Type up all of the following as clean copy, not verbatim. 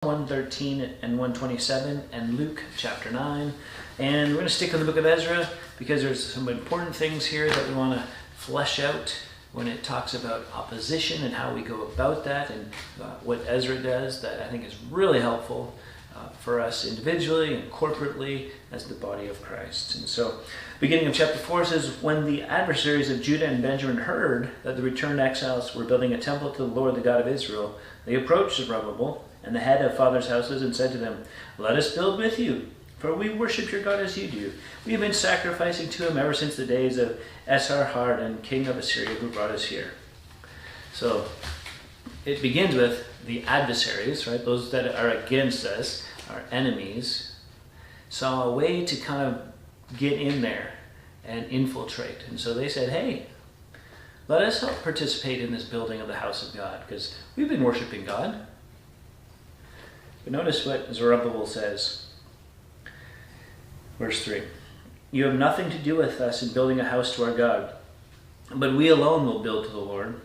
113 and 127 and Luke chapter 9. And we're going to stick with the book of Ezra because there's some important things here that we want to flesh out when it talks about opposition and how we go about that, and what Ezra does that I think is really helpful for us individually and corporately as the body of Christ. And so, beginning of chapter 4 says, when the adversaries of Judah and Benjamin heard that the returned exiles were building a temple to the Lord, the God of Israel, they approached Zerubbabel and the head of fathers' houses and said to them, "Let us build with you, for we worship your God as you do. We have been sacrificing to him ever since the days of Esarhaddon, king of Assyria, who brought us here." So it begins with the adversaries, right? Those that are against us, our enemies, saw a way to kind of get in there and infiltrate. And so they said, "Hey, let us help participate in this building of the house of God, because we've been worshiping God." But notice what Zerubbabel says. Verse 3. "You have nothing to do with us in building a house to our God, but we alone will build to the Lord,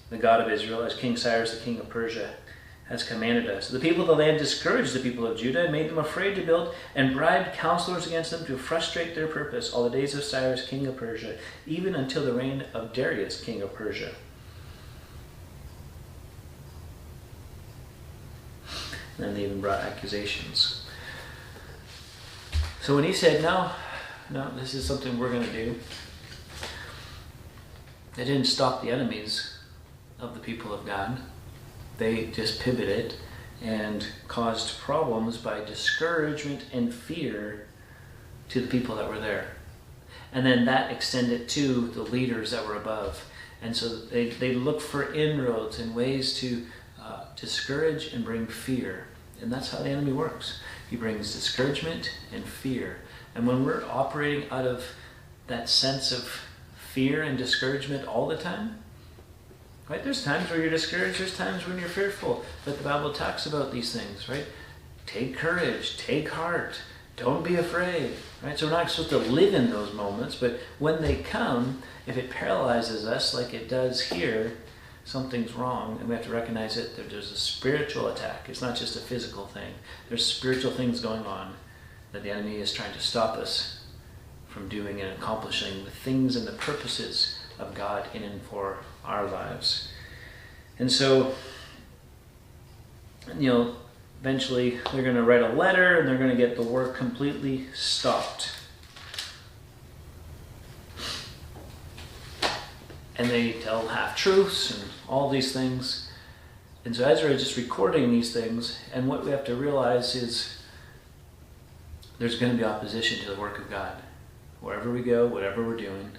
the God of Israel, as King Cyrus, the king of Persia, has commanded us." The people of the land discouraged the people of Judah and made them afraid to build, and bribed counselors against them to frustrate their purpose all the days of Cyrus, king of Persia, even until the reign of Darius, king of Persia. And then they even brought accusations. So when he said, no, this is something we're going to do, it didn't stop the enemies of the people of God. They just pivoted and caused problems by discouragement and fear to the people that were there. And then that extended to the leaders that were above. And so they looked for inroads and ways to discourage and bring fear. And that's how the enemy works. He brings discouragement and fear. And when we're operating out of that sense of fear and discouragement all the time, right? There's times where you're discouraged, there's times when you're fearful. But the Bible talks about these things, right? Take courage, take heart, don't be afraid, right? So we're not supposed to live in those moments, but when they come, if it paralyzes us like it does here, something's wrong, and we have to recognize it, that there's a spiritual attack. It's not just a physical thing. There's spiritual things going on that the enemy is trying to stop us from doing and accomplishing the things and the purposes of God in and for our lives. And so, eventually they're going to write a letter and they're going to get the work completely stopped. And they tell half-truths and all these things. And so Ezra is just recording these things, and what we have to realize is there's going to be opposition to the work of God. Wherever we go, whatever we're doing.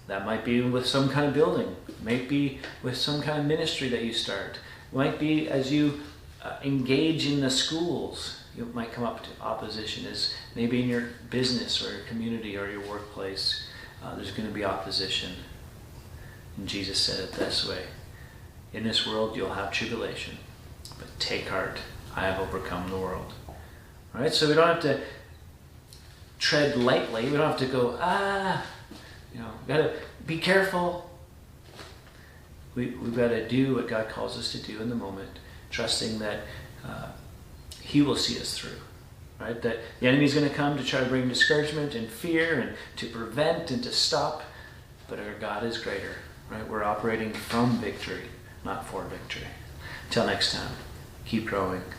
That might be with some kind of building. It might be with some kind of ministry that you start. It might be as you engage in the schools. You might come up to opposition, as maybe in your business or your community or your workplace. There's going to be opposition. And Jesus said it this way: "In this world you'll have tribulation, but take heart, I have overcome the world." All right, so we don't have to tread lightly. We don't have to go, we got to be careful. We've got to do what God calls us to do in the moment, trusting that He will see us through. Right? That the enemy is going to come to try to bring discouragement and fear and to prevent and to stop, but our God is greater. Right? We're operating from victory, not for victory. Till next time, keep growing.